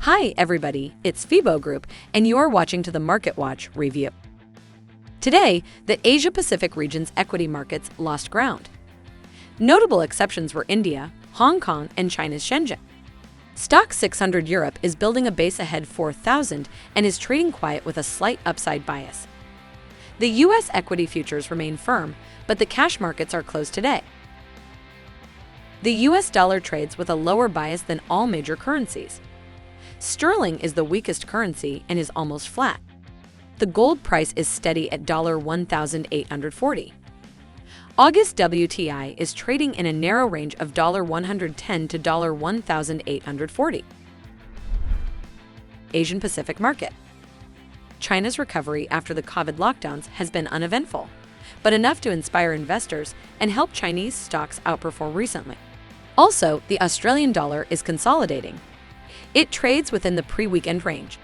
Hi everybody, it's FIBO Group and you're watching to the Market Watch review. Today, the Asia-Pacific region's equity markets lost ground. Notable exceptions were India, Hong Kong, and China's Shenzhen. Stoxx 600 Europe is building a base ahead 4,000 and is trading quiet with a slight upside bias. The U.S. equity futures remain firm, but the cash markets are closed today. The U.S. dollar trades with a lower bias than all major currencies. Sterling is the weakest currency and is almost flat. The gold price is steady at $1,840. August WTI is trading in a narrow range of $110 to $1,840. Asian Pacific market. China's recovery after the COVID lockdowns has been uneventful, but enough to inspire investors and help Chinese stocks outperform recently. Also, the Australian dollar is consolidating. It trades within the pre-weekend range.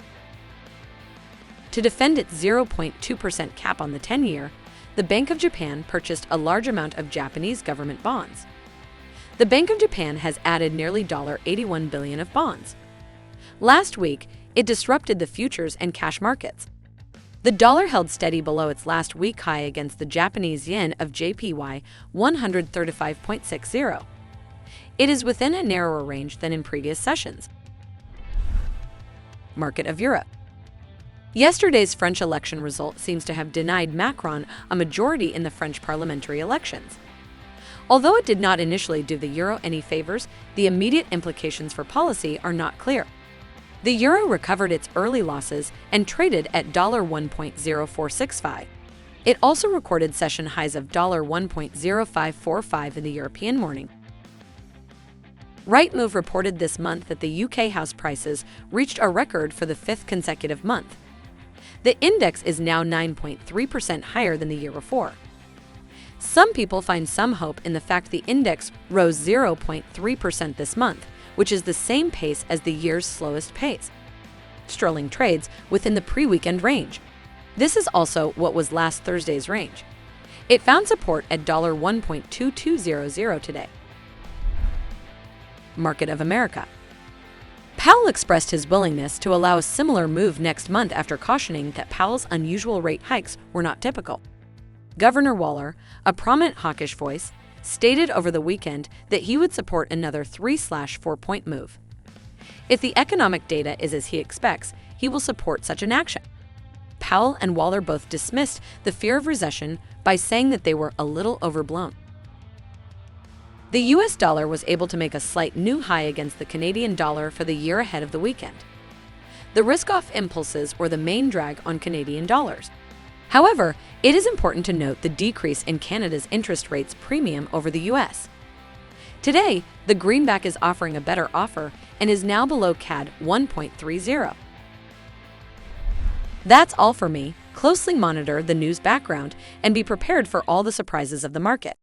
To defend its 0.2% cap on the 10-year, the Bank of Japan purchased a large amount of Japanese government bonds. The Bank of Japan has added nearly $81 billion of bonds. Last week, it disrupted the futures and cash markets. The dollar held steady below its last week high against the Japanese yen of JPY 135.60. It is within a narrower range than in previous sessions. Market of Europe. Yesterday's French election result seems to have denied Macron a majority in the French parliamentary elections. Although it did not initially do the euro any favors, the immediate implications for policy are not clear. The euro recovered its early losses and traded at $1.0465. It also recorded session highs of $1.0545 in the European morning. Rightmove reported this month that the UK house prices reached a record for the fifth consecutive month. The index is now 9.3% higher than the year before. Some people find some hope in the fact the index rose 0.3% this month, which is the same pace as the year's slowest pace. Sterling trades within the pre-weekend range. This is also what was last Thursday's range. It found support at $1.2200 today. Market of America. Powell expressed his willingness to allow a similar move next month after cautioning that Powell's unusual rate hikes were not typical. Governor Waller, a prominent hawkish voice, stated over the weekend that he would support another 3/4-point move. If the economic data is as he expects, he will support such an action. Powell and Waller both dismissed the fear of recession by saying that they were a little overblown. The U.S. dollar was able to make a slight new high against the Canadian dollar for the year ahead of the weekend. The risk-off impulses were the main drag on Canadian dollars. However, it is important to note the decrease in Canada's interest rates premium over the U.S. Today, the greenback is offering a better offer and is now below CAD 1.30. That's all for me. Closely monitor the news background and be prepared for all the surprises of the market.